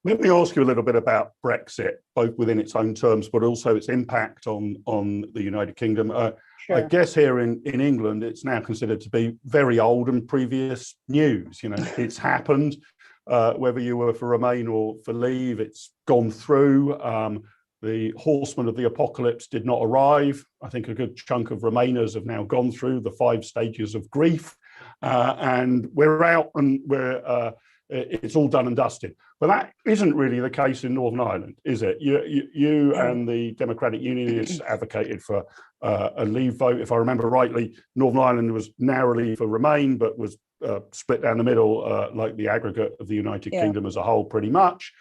Let me ask you a little bit about Brexit, both within its own terms, but also its impact on the United Kingdom. I guess here in England, it's now considered to be very old and previous news. You know, it's happened, whether you were for Remain or for Leave, it's gone through. The horsemen of the apocalypse did not arrive. I think a good chunk of Remainers have now gone through the 5 stages of grief, and we're out and it's all done and dusted. But that isn't really the case in Northern Ireland, is it? You and the Democratic Unionists advocated for a Leave vote. If I remember rightly, Northern Ireland was narrowly for Remain, but was split down the middle, like the aggregate of the United Kingdom as a whole, pretty much.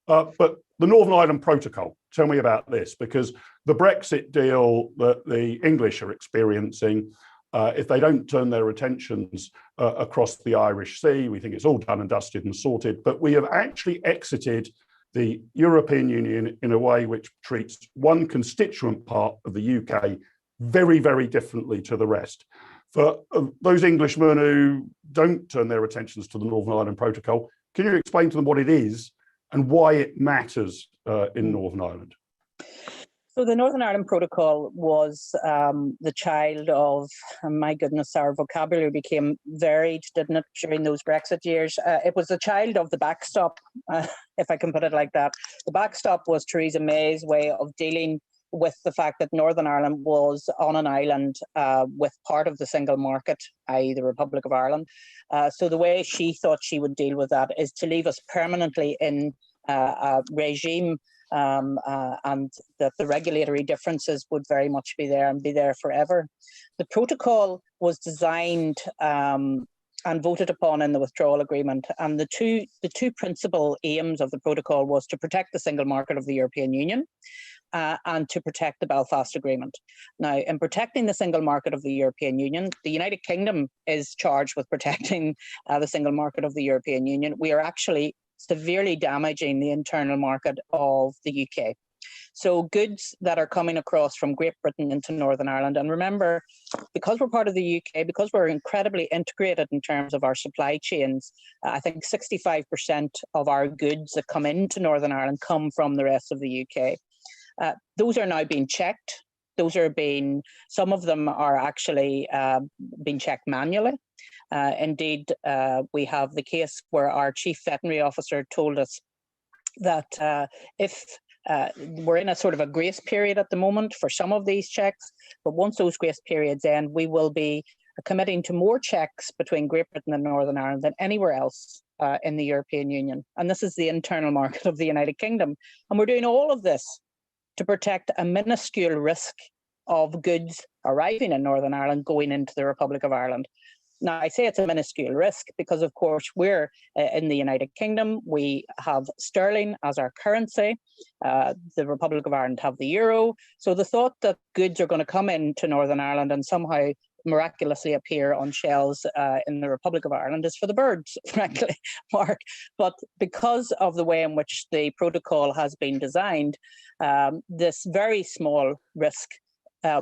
But the Northern Ireland Protocol, tell me about this, because the Brexit deal that the English are experiencing, if they don't turn their attentions across the Irish Sea, we think it's all done and dusted and sorted. But we have actually exited the European Union in a way which treats one constituent part of the UK very, very differently to the rest. For those Englishmen who don't turn their attentions to the Northern Ireland Protocol, can you explain to them what it is and why it matters in Northern Ireland? So the Northern Ireland Protocol was the child of, my goodness, our vocabulary became varied, didn't it, during those Brexit years? It was the child of the backstop, if I can put it like that. The backstop was Theresa May's way of dealing with the fact that Northern Ireland was on an island with part of the single market, i.e. the Republic of Ireland. So the way she thought she would deal with that is to leave us permanently in a regime and that the regulatory differences would very much be there and be there forever. The protocol was designed and voted upon in the withdrawal agreement, and the two principal aims of the protocol was to protect the single market of the European Union and to protect the Belfast Agreement. Now, in protecting the single market of the European Union, the United Kingdom is charged with protecting the single market of the European Union. We are actually severely damaging the internal market of the UK. So goods that are coming across from Great Britain into Northern Ireland, and remember, because we're part of the UK, because we're incredibly integrated in terms of our supply chains, I think 65% of our goods that come into Northern Ireland come from the rest of the UK. Those are now being checked. Some of them are actually being checked manually. Indeed, we have the case where our chief veterinary officer told us that if we're in a sort of a grace period at the moment for some of these checks, but once those grace periods end, we will be committing to more checks between Great Britain and Northern Ireland than anywhere else in the European Union. And this is the internal market of the United Kingdom. And we're doing all of this to protect a minuscule risk of goods arriving in Northern Ireland going into the Republic of Ireland. Now, I say it's a minuscule risk because, of course, we're in the United Kingdom. We have sterling as our currency. The Republic of Ireland have the euro. So the thought that goods are going to come into Northern Ireland and somehow miraculously appear on shelves in the Republic of Ireland is for the birds, frankly, Mark. But because of the way in which the protocol has been designed, this very small risk,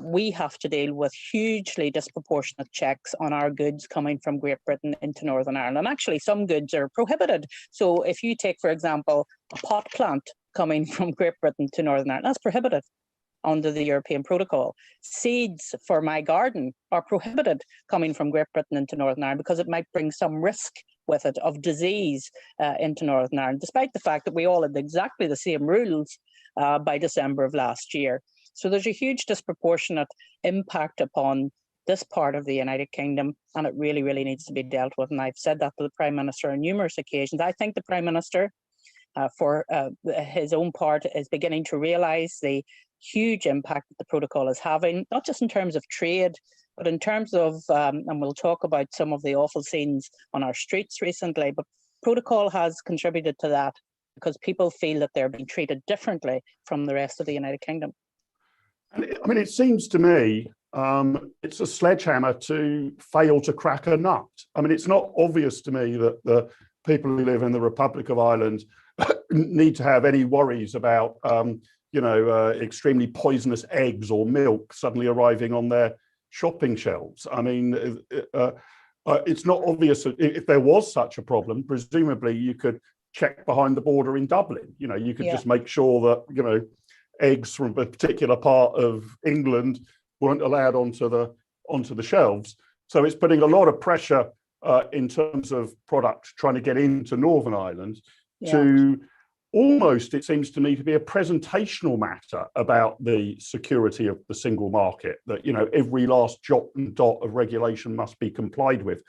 we have to deal with hugely disproportionate checks on our goods coming from Great Britain into Northern Ireland. And actually, some goods are prohibited. So if you take, for example, a pot plant coming from Great Britain to Northern Ireland, that's prohibited under the European Protocol. Seeds for my garden are prohibited coming from Great Britain into Northern Ireland because it might bring some risk with it of disease into Northern Ireland, despite the fact that we all had exactly the same rules by December of last year. So there's a huge disproportionate impact upon this part of the United Kingdom, and it really, really needs to be dealt with. And I've said that to the Prime Minister on numerous occasions. I think the Prime Minister, for his own part, is beginning to realise the huge impact that the protocol is having, not just in terms of trade, but in terms of, and we'll talk about some of the awful scenes on our streets recently, but protocol has contributed to that because people feel that they're being treated differently from the rest of the United Kingdom. And I mean, it seems to me it's a sledgehammer to fail to crack a nut. I mean, it's not obvious to me that the people who live in the Republic of Ireland need to have any worries about, extremely poisonous eggs or milk suddenly arriving on their shopping shelves. I mean, it's not obvious. If there was such a problem, presumably you could check behind the border in Dublin. You know, you could Yeah. just make sure that, you know, eggs from a particular part of England weren't allowed onto the shelves. So it's putting a lot of pressure in terms of product trying to get into Northern Ireland to almost, it seems to me, to be a presentational matter about the security of the single market, that, you know, every last jot and dot of regulation must be complied with,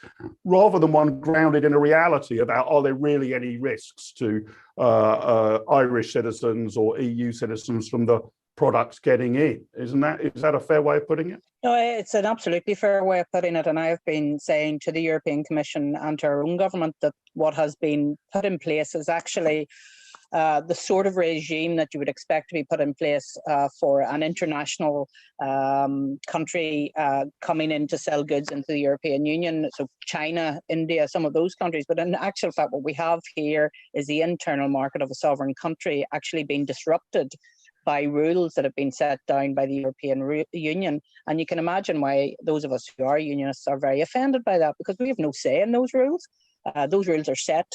rather than one grounded in a reality about, are there really any risks to Irish citizens or EU citizens from the products getting in? Is that a fair way of putting it? No, it's an absolutely fair way of putting it. And I've been saying to the European Commission and to our own government that what has been put in place is actually the sort of regime that you would expect to be put in place for an international country coming in to sell goods into the European Union. So China, India, some of those countries. But in actual fact, what we have here is the internal market of a sovereign country actually being disrupted by rules that have been set down by the European Union. And you can imagine why those of us who are unionists are very offended by that, because we have no say in those rules. Those rules are set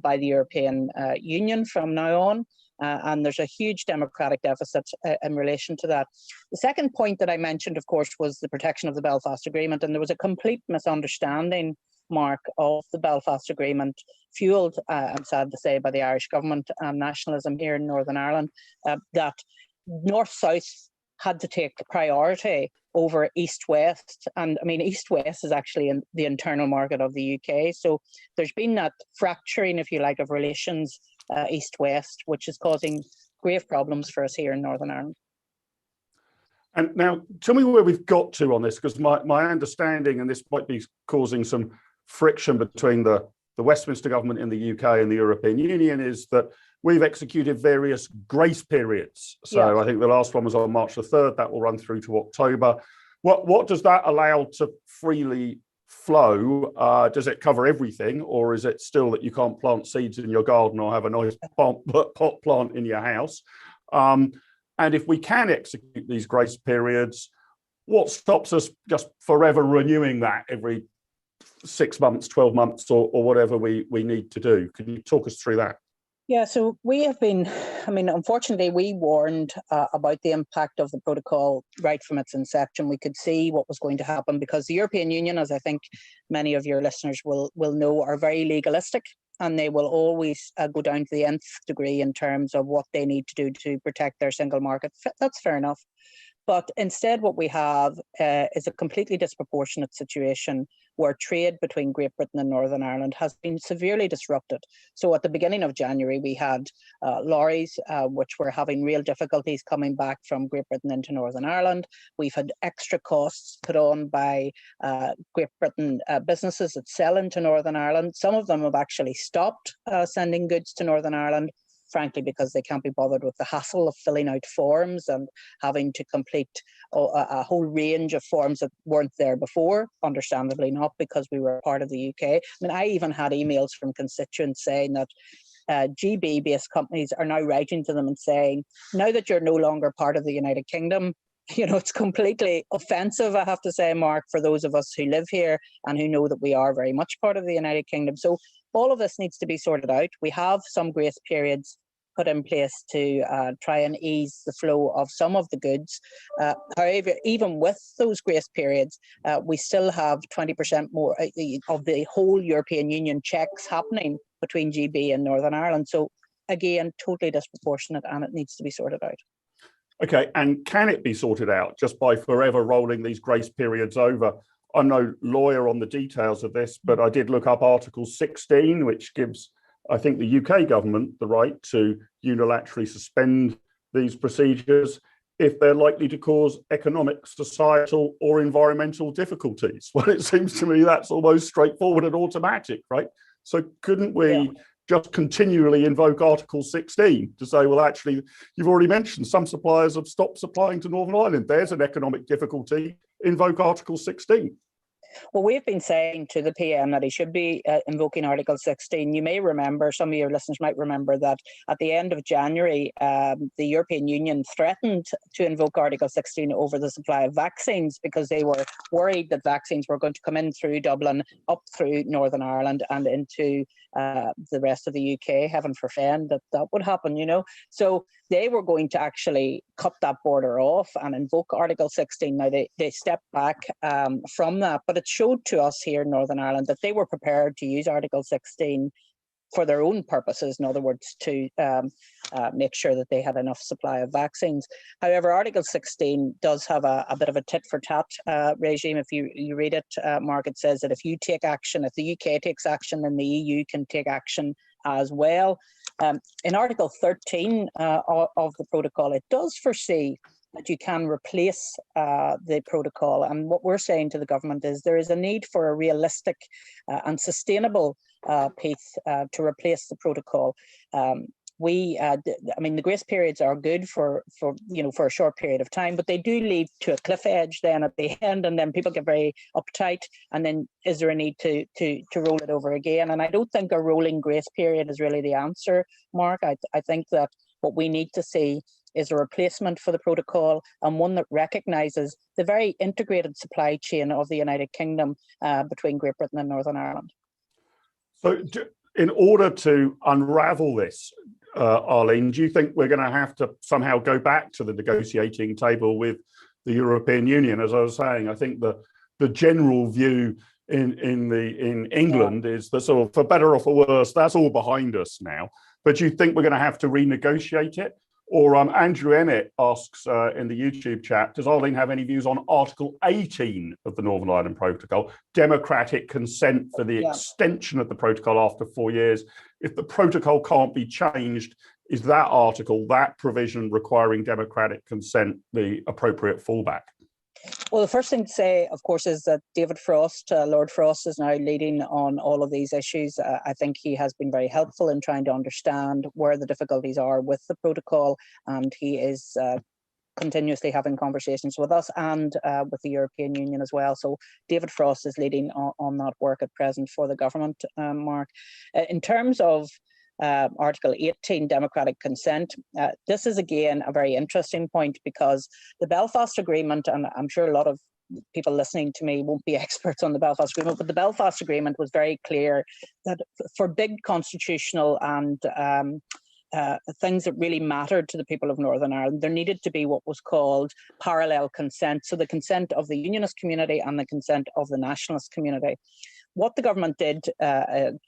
by the European Union from now on, and there's a huge democratic deficit in relation to that. The second point that I mentioned, of course, was the protection of the Belfast Agreement, and there was a complete misunderstanding, Mark, of the Belfast Agreement, fuelled, I'm sad to say, by the Irish government and nationalism here in Northern Ireland, that North-South had to take priority over East-West. And I mean, East-West is actually in the internal market of the UK. So there's been that fracturing, if you like, of relations East-West, which is causing grave problems for us here in Northern Ireland. And now, tell me where we've got to on this, because my understanding, and this might be causing some friction between the Westminster government in the UK and the European Union, is that we've executed various grace periods. So I think the last one was on March the 3rd. That will run through to October. What does that allow to freely flow? Does it cover everything, or is it still that you can't plant seeds in your garden or have a nice pot plant in your house? And if we can execute these grace periods, what stops us just forever renewing that every 6 months, 12 months, or whatever we need to do? Can you talk us through that? Yeah, so we have been, I mean, unfortunately, we warned about the impact of the protocol right from its inception. We could see what was going to happen because the European Union, as I think many of your listeners will know, are very legalistic, and they will always go down to the nth degree in terms of what they need to do to protect their single market. That's fair enough. But instead, what we have is a completely disproportionate situation where trade between Great Britain and Northern Ireland has been severely disrupted. So at the beginning of January, we had lorries which were having real difficulties coming back from Great Britain into Northern Ireland. We've had extra costs put on by Great Britain businesses that sell into Northern Ireland. Some of them have actually stopped sending goods to Northern Ireland, frankly, because they can't be bothered with the hassle of filling out forms and having to complete a whole range of forms that weren't there before, understandably not, because we were part of the UK. I mean, I even had emails from constituents saying that GB-based companies are now writing to them and saying, now that you're no longer part of the United Kingdom, you know, it's completely offensive, I have to say, Mark, for those of us who live here and who know that we are very much part of the United Kingdom. So all of this needs to be sorted out. We have some grace periods put in place to try and ease the flow of some of the goods. However, even with those grace periods, we still have 20% more of the whole European Union checks happening between GB and Northern Ireland. So again, totally disproportionate, and it needs to be sorted out. Okay, and can it be sorted out just by forever rolling these grace periods over? I'm no lawyer on the details of this, but I did look up Article 16, which gives, I think, the UK government the right to unilaterally suspend these procedures if they're likely to cause economic, societal, or environmental difficulties. Well, it seems to me that's almost straightforward and automatic, right? So couldn't we just continually invoke Article 16 to say, well, actually, you've already mentioned some suppliers have stopped supplying to Northern Ireland. There's an economic difficulty. Invoke Article 16. Well, we've been saying to the PM that he should be invoking Article 16. You may remember, some of your listeners might remember, that at the end of January, the European Union threatened to invoke Article 16 over the supply of vaccines because they were worried that vaccines were going to come in through Dublin, up through Northern Ireland and into the rest of the UK, heaven forfend that would happen, you know. So they were going to actually cut that border off and invoke Article 16. Now, they stepped back from that, but it showed to us here in Northern Ireland that they were prepared to use Article 16 for their own purposes, in other words, to make sure that they had enough supply of vaccines. However, Article 16 does have a bit of a tit-for-tat regime. If you read it, Mark, it says that if you take action, if the UK takes action, then the EU can take action as well. In Article 13 of the protocol, it does foresee that you can replace the protocol. And what we're saying to the government is there is a need for a realistic and sustainable piece to replace the protocol. I mean, the grace periods are good for a short period of time, but they do lead to a cliff edge then at the end, and then people get very uptight. And then is there a need to roll it over again? And I don't think a rolling grace period is really the answer, Mark. I think that what we need to see is a replacement for the protocol, and one that recognises the very integrated supply chain of the United Kingdom between Great Britain and Northern Ireland. So in order to unravel this, Arlene, do you think we're going to have to somehow go back to the negotiating table with the European Union? As I was saying, I think the general view in England is that, sort of, for better or for worse, that's all behind us now. But do you think we're going to have to renegotiate it? Or Andrew Emmett asks in the YouTube chat, does Arlene have any views on Article 18 of the Northern Ireland Protocol, democratic consent for the extension of the protocol after 4 years? If the protocol can't be changed, is that article, that provision requiring democratic consent, the appropriate fallback? Well, the first thing to say, of course, is that David Frost, Lord Frost, is now leading on all of these issues. I think he has been very helpful in trying to understand where the difficulties are with the protocol, and he is continuously having conversations with us and with the European Union as well. So David Frost is leading on that work at present for the government, Mark. In terms of Article 18, democratic consent. This is, again, a very interesting point, because the Belfast Agreement, and I'm sure a lot of people listening to me won't be experts on the Belfast Agreement, but the Belfast Agreement was very clear that for big constitutional and things that really mattered to the people of Northern Ireland, there needed to be what was called parallel consent. So the consent of the Unionist community and the consent of the Nationalist community. What the government did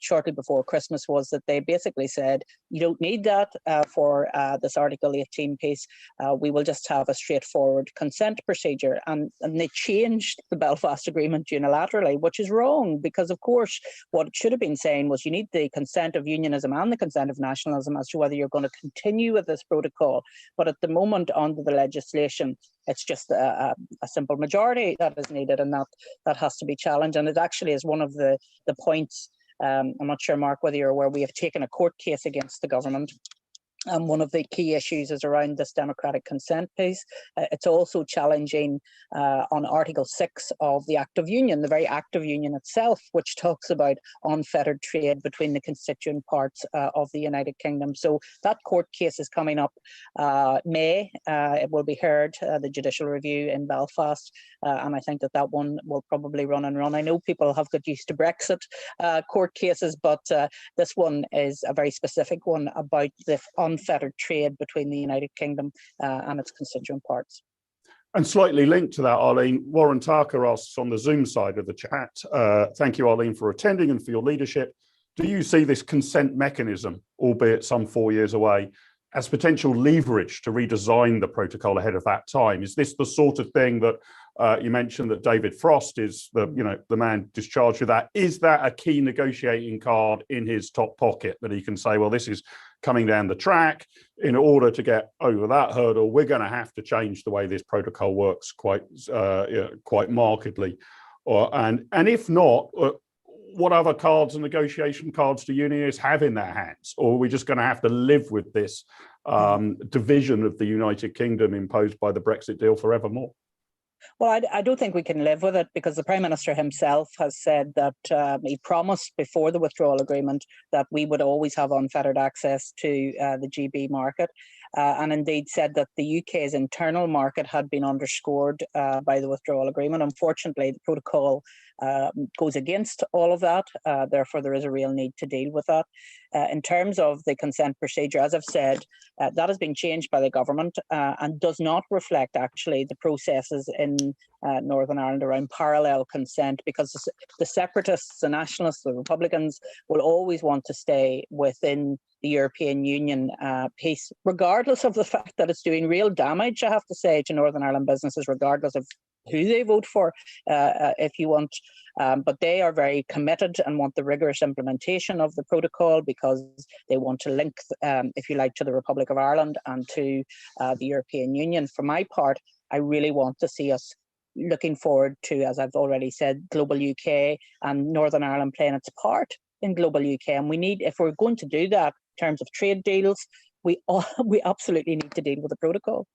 shortly before Christmas was that they basically said, you don't need that for this Article 18 piece. We will just have a straightforward consent procedure. And they changed the Belfast Agreement unilaterally, which is wrong, because, of course, what it should have been saying was you need the consent of unionism and the consent of nationalism as to whether you're going to continue with this protocol. But at the moment, under the legislation, it's just a simple majority that is needed, and that has to be challenged. And it actually is one of the points, I'm not sure, Mark, whether you're aware, we have taken a court case against the government. And one of the key issues is around this democratic consent piece. It's also challenging on Article 6 of the Act of Union, the very Act of Union itself, which talks about unfettered trade between the constituent parts of the United Kingdom. So that court case is coming up May. It will be heard, the judicial review in Belfast. And I think that one will probably run and run. I know people have got used to Brexit court cases, but this one is a very specific one about the unfettered trade between the United Kingdom and its constituent parts. And slightly linked to that, Arlene, Warren Tucker asks on the Zoom side of the chat, thank you, Arlene, for attending and for your leadership. Do you see this consent mechanism, albeit some 4 years away, as potential leverage to redesign the protocol ahead of that time? Is this the sort of thing that you mentioned that David Frost is the man discharged with that? Is that a key negotiating card in his top pocket that he can say, well, this is coming down the track, in order to get over that hurdle, we're going to have to change the way this protocol works quite markedly? And if not, what other cards and negotiation cards do unionists have in their hands? Or are we just going to have to live with this division of the United Kingdom imposed by the Brexit deal forevermore? Well, I don't think we can live with it, because the Prime Minister himself has said that he promised before the withdrawal agreement that we would always have unfettered access to the GB market. and indeed said that the UK's internal market had been underscored by the withdrawal agreement. Unfortunately, the protocol goes against all of that. Therefore, there is a real need to deal with that. In terms of the consent procedure, as I've said, that has been changed by the government and does not reflect actually the processes in Northern Ireland around parallel consent, because the separatists, the nationalists, the Republicans will always want to stay within the European Union piece, regardless of the fact that it's doing real damage, I have to say, to Northern Ireland businesses, regardless of who they vote for, if you want. But they are very committed and want the rigorous implementation of the protocol, because they want to link, if you like, to the Republic of Ireland and to the European Union. For my part, I really want to see us looking forward to, as I've already said, Global UK and Northern Ireland playing its part in Global UK. And we need, if we're going to do that in terms of trade deals, we absolutely need to deal with the protocol.